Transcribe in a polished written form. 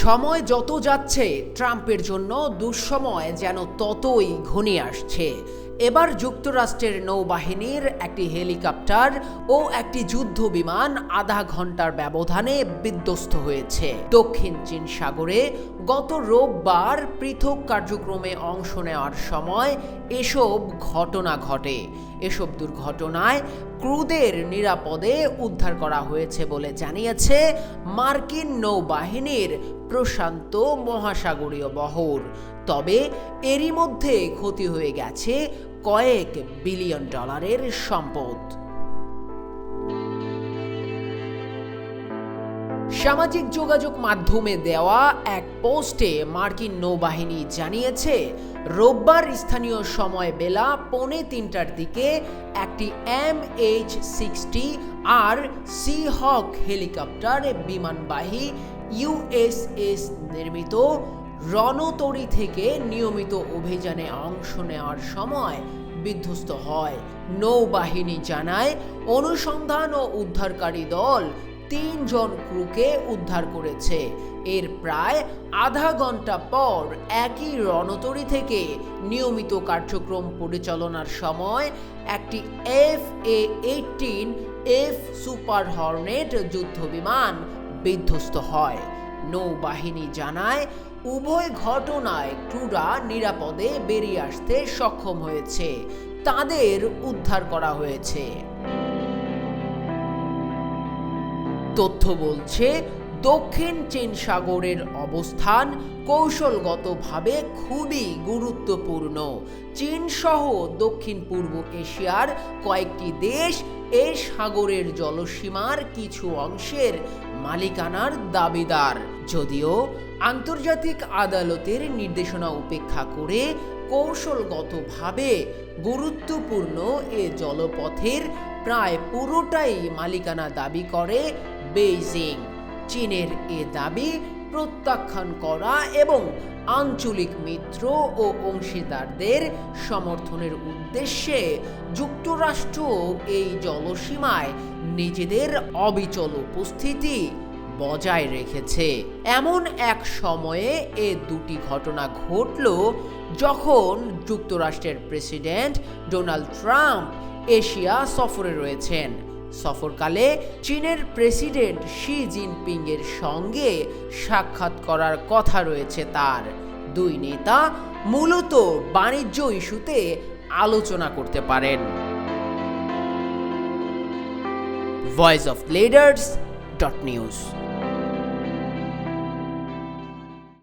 সময় যত যাচ্ছে ট্রাম্পের জন্য দুঃসময় যেন ততই ঘনিয়ে আসছে। এবার যুক্তরাষ্ট্রের নৌবাহিনীর একটি হেলিকপ্টার ও একটি যুদ্ধ বিমান আধা ঘন্টার ব্যবধানে বিধ্বস্ত হয়েছে দক্ষিণ চীন সাগরে। গত রোববার পৃথক কার্যক্রমে অংশ নেওয়ার সময় এসব ঘটনা ঘটে। এসব দুর্ঘটনায় ক্রুদের নিরাপদে উদ্ধার করা হয়েছে বলে জানিয়েছে মার্কিন নৌবাহিনীর প্রশান্ত মহাসাগরীয় বহর। তবে এরই মধ্যে ক্ষতি হয়ে গেছে কয়েক বিলিয়ন ডলারের সম্পদ। সামাজিক যোগাযোগ মাধ্যমে দেওয়া এক পোস্টে মার্কিন নৌবাহিনী জানিয়েছে, রোববার স্থানীয় সময় বেলা 2:45টার দিকে একটি MH-60R সিহক হেলিকপ্টার বিমানবাহী USS নির্মিত রণতরী থেকে নিয়মিত অভিযানে অংশ নেওয়ার সময় বিধ্বস্ত হয়। নৌবাহিনী জানায়, অনুসন্ধান ও উদ্ধারকারী দল 3 জন ক্রুকে উদ্ধার করেছে। এর প্রায় আধা ঘন্টা পর একই রণতরী থেকে নিয়মিত কার্যক্রম পরিচালনার সময় একটি FA-18F সুপার হর্নেট যুদ্ধবিমান বিধ্বস্ত হয়। নৌবাহিনী জানায়, উভয় ঘটনায় ক্রুরা নিরাপদে বেরিয়ে আসতে সক্ষম হয়েছে। তাদের উদ্ধার করা হয়েছে। তথ্য বলছে, দক্ষিণ চীন সাগরের অবস্থান কৌশলগতভাবে খুবই গুরুত্বপূর্ণ। চীন সহ দক্ষিণ পূর্ব এশিয়ার কয়েকটি দেশ এ সাগরের জলসীমার কিছু অংশের মালিকানার দাবিদার। যদিও আন্তর্জাতিক আদালতের নির্দেশনা উপেক্ষা করে কৌশলগতভাবে গুরুত্বপূর্ণ এ জলপথের প্রায় পুরোটাই মালিকানা দাবি করে বেইজিং। চীনের এ দাবি প্রত্যাখ্যান করা এবং আঞ্চলিক মিত্র ও অংশীদারদের সমর্থনের উদ্দেশ্যে যুক্তরাষ্ট্র এই জলসীমায় নিজেদের অবিচল উপস্থিতি বজায় রেখেছে। এমন এক সময়ে এ দুটি ঘটনা ঘটল যখন যুক্তরাষ্ট্রের প্রেসিডেন্ট ডোনাল্ড ট্রাম্প এশিয়া সফরে রয়েছেন। সফরকালে চীনের প্রেসিডেন্ট শি জিনপিং এর সঙ্গে সাক্ষাৎ করার কথা রয়েছে তার। দুই নেতা মূলত বাণিজ্য ইস্যুতে আলোচনা করতে পারেন। Voice of leaders .news.